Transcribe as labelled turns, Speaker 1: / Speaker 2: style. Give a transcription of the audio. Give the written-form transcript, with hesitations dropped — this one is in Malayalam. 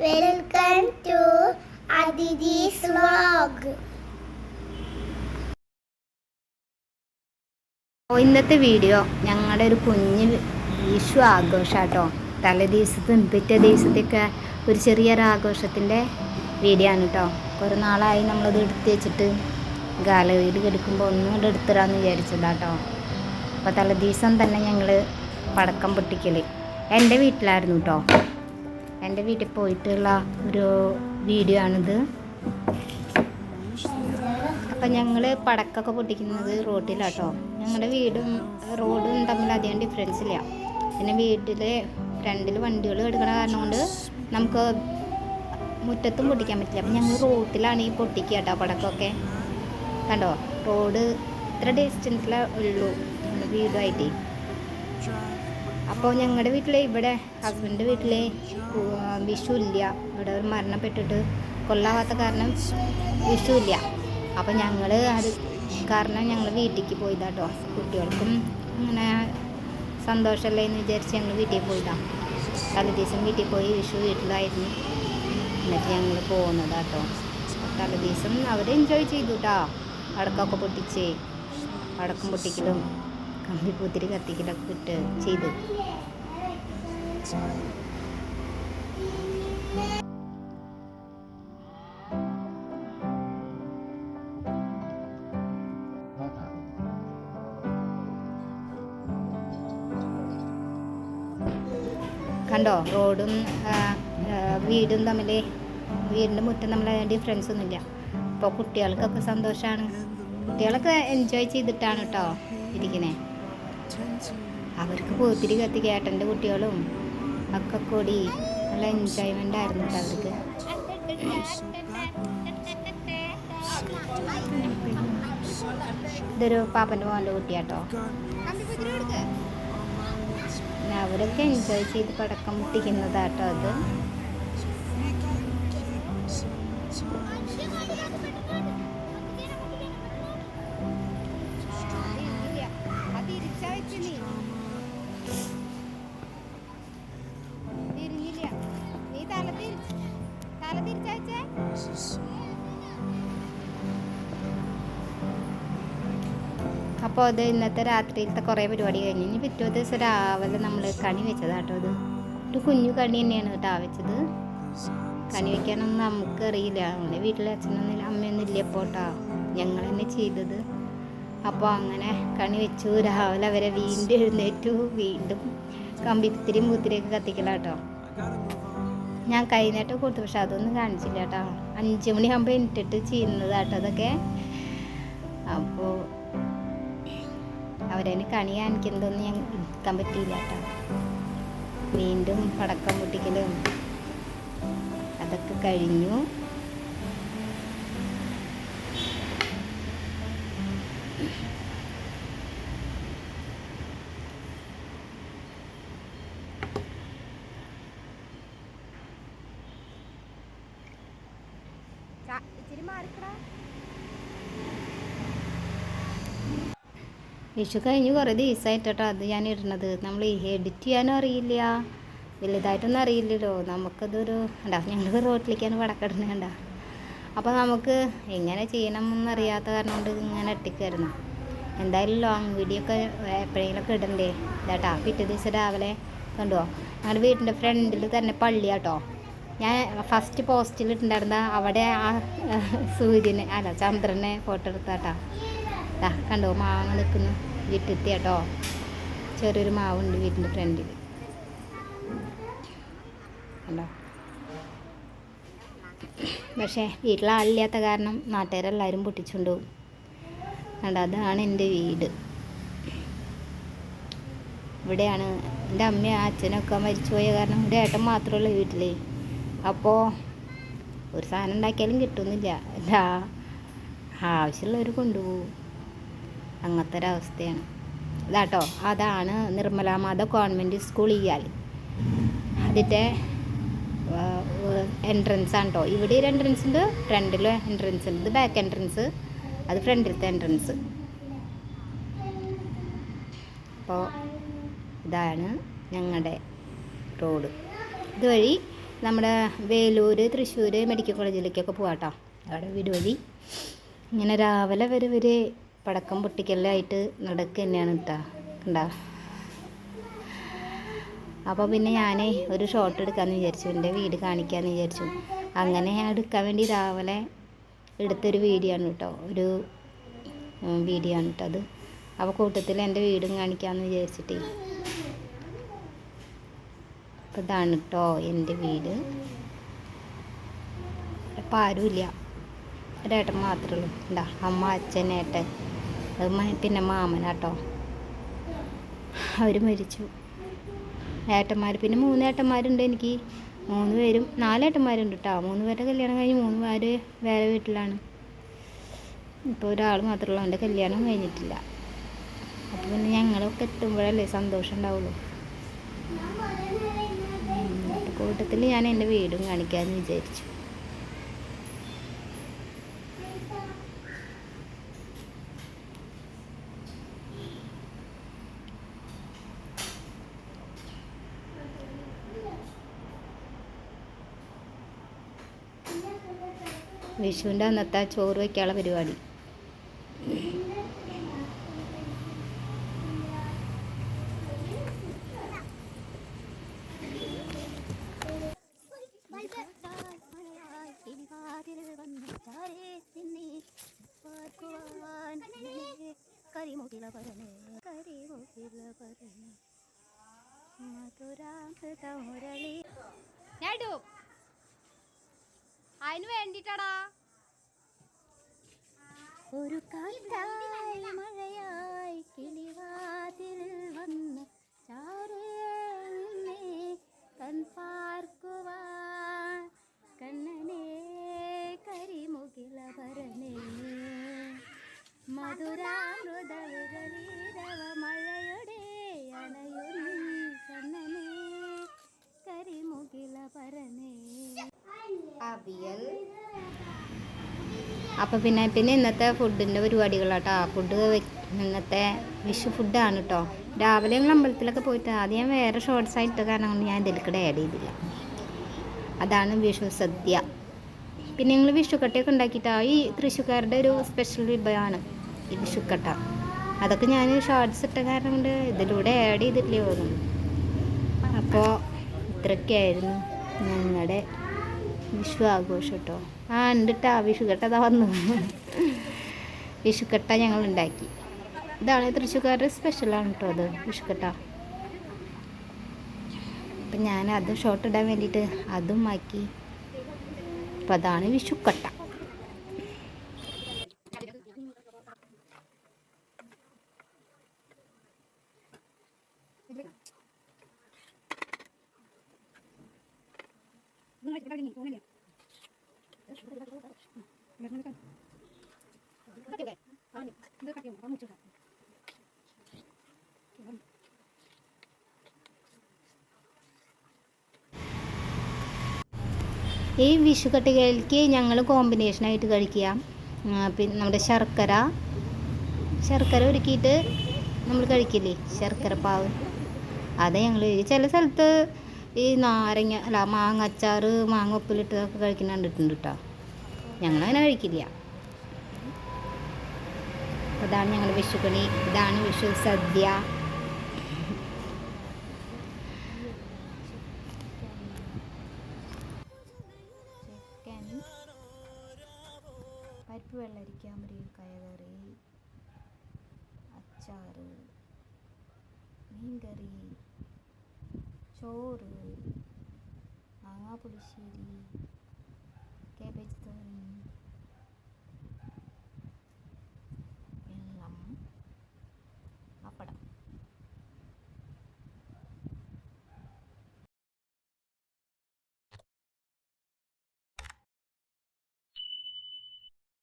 Speaker 1: വെൽക്കം ടു അതിഥീസ് വ്ലോഗ്.
Speaker 2: ഇന്നത്തെ വീഡിയോ ഞങ്ങളുടെ ഒരു കുഞ്ഞ് വിഷു ആഘോഷാട്ടോ. തലേ ദിവസത്തും പിറ്റേ ദിവസത്തെയൊക്കെ ഒരു ചെറിയൊരു ആഘോഷത്തിൻ്റെ വീഡിയോ ആണ് കേട്ടോ. കുറേ നാളായി നമ്മളത് എടുത്ത് വെച്ചിട്ട് ഗാലറിയിൽ കിടക്കുമ്പോൾ ഒന്നുകൂടെ എടുത്തിടാമെന്ന് വിചാരിച്ചതാട്ടോ. അപ്പോൾ തലേ ദിവസം തന്നെ ഞങ്ങൾ പടക്കം പൊട്ടിക്കൽ എൻ്റെ വീട്ടിലായിരുന്നു കേട്ടോ. എൻ്റെ വീട്ടിൽ പോയിട്ടുള്ള ഒരു വീഡിയോ ആണിത്. അപ്പം ഞങ്ങൾ പടക്കമൊക്കെ പൊട്ടിക്കുന്നത് റോഡിലാട്ടോ. ഞങ്ങളുടെ വീടും റോഡും തമ്മിൽ അധികം ഡിഫറൻസ് ഇല്ല. പിന്നെ വീട്ടിൽ ഫ്രണ്ടിൽ വണ്ടികൾ എടുക്കണ കാരണം കൊണ്ട് നമുക്ക് മുറ്റത്തും പൊട്ടിക്കാൻ പറ്റില്ല. അപ്പം ഞങ്ങൾ റോഡിലാണ് ഈ പൊട്ടിക്കുക കേട്ടോ പടക്കമൊക്കെ. കണ്ടോ, റോഡ് ഇത്ര ഡിസ്റ്റൻസിലേ ഉള്ളൂ വീടുമായിട്ട്. അപ്പോൾ ഞങ്ങളുടെ വീട്ടിൽ ഇവിടെ ഹസ്ബൻഡിൻ്റെ വീട്ടിൽ വിഷു ഇല്ല. ഇവിടെ ഒരു മരണപ്പെട്ടിട്ട് കൊല്ലാവാത്ത കാരണം വിഷു ഇല്ല. അപ്പോൾ ഞങ്ങൾ അത് കാരണം ഞങ്ങൾ വീട്ടിലേക്ക് പോയതാട്ടോ. കുട്ടികൾക്കും അങ്ങനെ സന്തോഷമല്ലേ എന്ന് വിചാരിച്ച് ഞങ്ങൾ വീട്ടിൽ പോയതാണ്. തലേ ദിവസം വീട്ടിൽ പോയി വിഷു വീട്ടിലായിരുന്നു. എന്നിട്ട് ഞങ്ങൾ പോകുന്നതാട്ടോ. തലേ ദിവസം അവർ എൻജോയ് ചെയ്തു കേട്ടോ. പടക്കമൊക്കെ പൊട്ടിച്ച് പടക്കം പൊട്ടിക്കലും കമ്പിപ്പൂത്തിരി കത്തിക്കലൊക്കെ ഇട്ട് ചെയ്തു. കണ്ടോ, റോഡും വീടും തമ്മിൽ വീടിൻ്റെ മുറ്റം തമ്മിൽ ഡിഫറൻസ് ഒന്നുമില്ല. അപ്പോൾ കുട്ടികൾക്കൊക്കെ സന്തോഷമാണ്. കുട്ടികളൊക്കെ എൻജോയ് ചെയ്തിട്ടാണ് കേട്ടോ ഇരിക്കണേ. അവർക്ക് പൂത്തിരി കത്തിക്കുക, ഏട്ടൻ്റെ കുട്ടികളും ഒക്കെ കൂടി നല്ല എൻജോയ്മെൻ്റ് ആയിരുന്നു കേട്ടോ അവർക്ക്. ഇതൊരു പാപ്പൻ്റെ മോൻ്റെ കുട്ടിയാട്ടോ. അവരൊക്കെ എൻജോയ് ചെയ്ത് പടക്കം പൊട്ടിക്കുന്നതാട്ടോ അത്. അപ്പോൾ അത് ഇന്നത്തെ രാത്രിയിലത്തെ കുറേ പരിപാടി കഴിഞ്ഞ് ഇനി പിറ്റേ ദിവസം രാവിലെ നമ്മൾ കണി വെച്ചതാട്ടോ. അത് ഒരു കുഞ്ഞു കണി തന്നെയാണ് കേട്ടോ വെച്ചത്. കണി വയ്ക്കാനൊന്നും നമുക്കറിയില്ല. നമ്മുടെ വീട്ടിലെ അച്ഛനൊന്നും അമ്മയൊന്നും ഇല്ല ഇപ്പോൾ കേട്ടോ. ഞങ്ങൾ തന്നെ ചെയ്തത്. അപ്പോൾ അങ്ങനെ കണി വെച്ചു. രാവിലെ അവരെ വീണ്ടും എഴുന്നേറ്റു. വീണ്ടും കമ്പിത്തിരിയും പൂത്തിരിയൊക്കെ കത്തിക്കലാട്ടോ. ഞാൻ കഴിഞ്ഞിട്ട് കൊടുത്തു, പക്ഷെ അതൊന്നും കാണിച്ചില്ല കേട്ടോ. 5 മണിയാകുമ്പോൾ എനിട്ടിട്ട് ചെയ്യുന്നതാട്ടോ അതൊക്കെ. അപ്പോൾ അവരതിന് കണി കാണിക്കുന്നതൊന്നും ഞാൻ എടുക്കാൻ പറ്റിയില്ല കേട്ടോ. വീണ്ടും പടക്കം പൊട്ടിക്കലും അതൊക്കെ കഴിഞ്ഞു. വിഷു കഴിഞ്ഞ് കുറേ ദിവസമായിട്ടോ അത് ഞാൻ ഇടുന്നത്. നമ്മൾ എഡിറ്റ് ചെയ്യാനും അറിയില്ല, വലുതായിട്ടൊന്നും അറിയില്ലല്ലോ. നമുക്കതൊരു ഞങ്ങൾ റോട്ടിലേക്കാണ് പടക്കിടുന്നത് കണ്ട. അപ്പോൾ നമുക്ക് എങ്ങനെ ചെയ്യണമെന്നറിയാത്ത കാരണം കൊണ്ട് ഇങ്ങനെ ഇട്ടിക്കായിരുന്നു. എന്തായാലും ലോങ് വീഡിയോ ഒക്കെ എപ്പോഴെങ്കിലുമൊക്കെ ഇടണ്ടേ ഇതാട്ടാ. പിറ്റേ ദിവസം രാവിലെ കണ്ടോ, ഞങ്ങളുടെ വീട്ടിൻ്റെ ഫ്രണ്ടിൽ തന്നെ പള്ളിയാട്ടോ. ഞാൻ ഫസ്റ്റ് പോസ്റ്റിൽ ഇട്ടുണ്ടായിരുന്ന അവിടെ ആ സൂര്യനെ ചന്ദ്രനെ ഫോട്ടോ എടുത്താട്ടാ. കണ്ടോ, മാങ്ങ നിൽക്കുന്നു വീട്ടിലെത്തി കേട്ടോ. ചെറിയൊരു മാവുണ്ട് വീട്ടിൻ്റെ ഫ്രണ്ടിൽ കണ്ടോ. പക്ഷേ വീട്ടിലാളില്ലാത്ത കാരണം നാട്ടുകാരെല്ലാവരും പൊട്ടിച്ചുകൊണ്ട് പോകും കണ്ടോ. അതാണ് എൻ്റെ വീട്. ഇവിടെയാണ് എൻ്റെ അമ്മയും അച്ഛനൊക്കെ മരിച്ചുപോയ കാരണം ഇവിടെ ഏട്ടൻ മാത്രമേ വീട്ടിൽ. അപ്പോൾ ഒരു സാധനം ഉണ്ടാക്കിയാലും കിട്ടുന്നില്ല. ആവശ്യമുള്ളവർ കൊണ്ടുപോകും. അങ്ങനത്തെ ഒരവസ്ഥയാണ് ഇതാട്ടോ. അതാണ് നിർമ്മലാമാത കോൺവെൻറ്റ് സ്കൂൾ ഇയാൽ. അതിൻ്റെ എൻട്രൻസ് ആണ് കേട്ടോ. ഇവിടെ ഒരു എൻട്രൻസ് ഉണ്ട്, ഫ്രണ്ടിൽ എൻട്രൻസ് ഉണ്ട്. ഇത് ബാക്ക് എൻട്രൻസ്, അത് ഫ്രണ്ടിലത്തെ എൻട്രൻസ്. അപ്പോൾ ഇതാണ് ഞങ്ങളുടെ റോഡ്. ഇതുവഴി നമ്മുടെ വേലൂർ തൃശ്ശൂർ മെഡിക്കൽ കോളേജിലേക്കൊക്കെ പോകാട്ടോ. അവിടെ വീട് വഴി ഇങ്ങനെ രാവിലെ വരെ പടക്കം പൊട്ടിക്കലായിട്ട് നടക്കുക തന്നെയാണ് കേട്ടോ. കണ്ടോ? അപ്പോൾ പിന്നെ ഞാൻ ഒരു ഷോട്ട് എടുക്കാമെന്ന് വിചാരിച്ചു, എൻ്റെ വീട് കാണിക്കാമെന്ന് വിചാരിച്ചു. അങ്ങനെ എടുക്കാൻ വേണ്ടി രാവിലെ എടുത്തൊരു വീഡിയോ ആണ് കേട്ടോ, ഒരു വീഡിയോ ആണ് കേട്ടോ അത്. അപ്പോൾ കൂട്ടത്തിൽ എൻ്റെ വീടും കാണിക്കാമെന്ന് വിചാരിച്ചിട്ട്. അപ്പോൾ ഇതാണ് കേട്ടോ എൻ്റെ വീട്. ഇപ്പം ആരുമില്ല, ഒരേട്ടൻ മാത്രമേ ഉള്ളൂ. എന്താ അമ്മ, അച്ഛൻ, ഏട്ടൻ, പിന്നെ മാമനാട്ടോ. അവർ മരിച്ചു. ഏട്ടന്മാർ പിന്നെ 3 ഏട്ടന്മാരുണ്ട് എനിക്ക്. 4 ഏട്ടന്മാരുണ്ട് കേട്ടോ. 3 പേരുടെ കല്യാണം കഴിഞ്ഞ് 3 പേര് വേറെ വീട്ടിലാണ്. ഇപ്പോൾ ഒരാൾ മാത്രമേ ഉള്ളൂ, എൻ്റെ കല്യാണം കഴിഞ്ഞിട്ടില്ല. അപ്പോൾ പിന്നെ ഞങ്ങളൊക്കെ എത്തുമ്പോഴല്ലേ സന്തോഷം ഉണ്ടാവുള്ളൂ. കൂട്ടത്തിൽ ഞാൻ എൻ്റെ വീടും കാണിക്കാമെന്ന് വിചാരിച്ചു. വിഷുവിൻ്റെ അന്നത്തെ ചോറ് വയ്ക്കാനുള്ള പരിപാടി. അതിന് വേണ്ടിട്ടാടാ ഒരു കാറ്റായി മഴയായി കിളിവാതിൽ വന്ന് ചാരേ കൺപാർക്കുവാൻ കണ്ണനെ കരിമുകില ഭരണേ മധുരാമൃതവിരവ മഴയുടെ അണയുന്നീ കണ്ണനെ കരിമുകില ഭരണേ. അവിയൽ. അപ്പോൾ പിന്നെ ഇന്നത്തെ ഫുഡിൻ്റെ പരിപാടികളാട്ടോ. ഫുഡ് ഇന്നത്തെ വിഷു ഫുഡാണ് കേട്ടോ. രാവിലെ ഞങ്ങൾ അമ്പലത്തിലൊക്കെ പോയിട്ട് ആദ്യം ഞാൻ വേറെ ഷോർട്സ് ആയിട്ട് കാരണം കൊണ്ട് ഞാൻ ഇതിൽക്കൂടെ ആഡ് ചെയ്തില്ല. അതാണ് വിഷു സദ്യ. പിന്നെ ഞങ്ങൾ വിഷുക്കട്ടയൊക്കെ ഉണ്ടാക്കിയിട്ടാണ്. ഈ തൃശ്ശൂർക്കാരുടെ ഒരു സ്പെഷ്യൽ വിഭവമാണ് ഈ വിഷുക്കട്ട. അതൊക്കെ ഞാൻ ഷോർട്സ് ഇട്ട കാരണം കൊണ്ട് ഇതിലൂടെ ആഡ് ചെയ്തിട്ടില്ലേ തോന്നുന്നു. അപ്പോൾ ഇത്രയൊക്കെയായിരുന്നു ഞങ്ങളുടെ വിഷു ആഘോഷം കേട്ടോ. ഉണ്ട് കേട്ടോ വിഷുക്കട്ട. അതാ വന്നു വിഷുക്കട്ട ഞങ്ങൾ ഉണ്ടാക്കി. ഇതാണ് തൃശ്ശൂർക്കാരുടെ സ്പെഷ്യലാണ് കേട്ടോ അത് വിഷുക്കട്ട. അപ്പം ഞാൻ അത് ഷോർട്ട് ഇടാൻ വേണ്ടിയിട്ട് അതും ആക്കി. അപ്പം അതാണ് വിഷുക്കട്ട. ഈ വിഷുക്കട്ടികൾക്ക് ഞങ്ങൾ കോമ്പിനേഷനായിട്ട് കഴിക്കുക. പിന്നെ നമ്മുടെ ശർക്കര ഉരുക്കിയിട്ട് നമ്മൾ കഴിക്കില്ലേ, ശർക്കര പാവ്. അത് ഞങ്ങൾ ചില സ്ഥലത്ത് ഈ മാങ്ങ അച്ചാറ്, മാങ്ങ ഉപ്പിലിട്ടതൊക്കെ കഴിക്കുന്ന കണ്ടിട്ടുണ്ട് കേട്ടോ. ഞങ്ങളങ്ങനെ കഴിക്കില്ല. അതാണ് ഞങ്ങളുടെ വിഷുക്കണി. ഇതാണ് വിഷു സദ്യ. പരിപ്പ് വെള്ളരിക്ക, മുരിങ്ങക്കായ കറി, അച്ചാറ്, മീൻകറി, ചോറ്, മാങ്ങാ പുളിശ്ശേരി,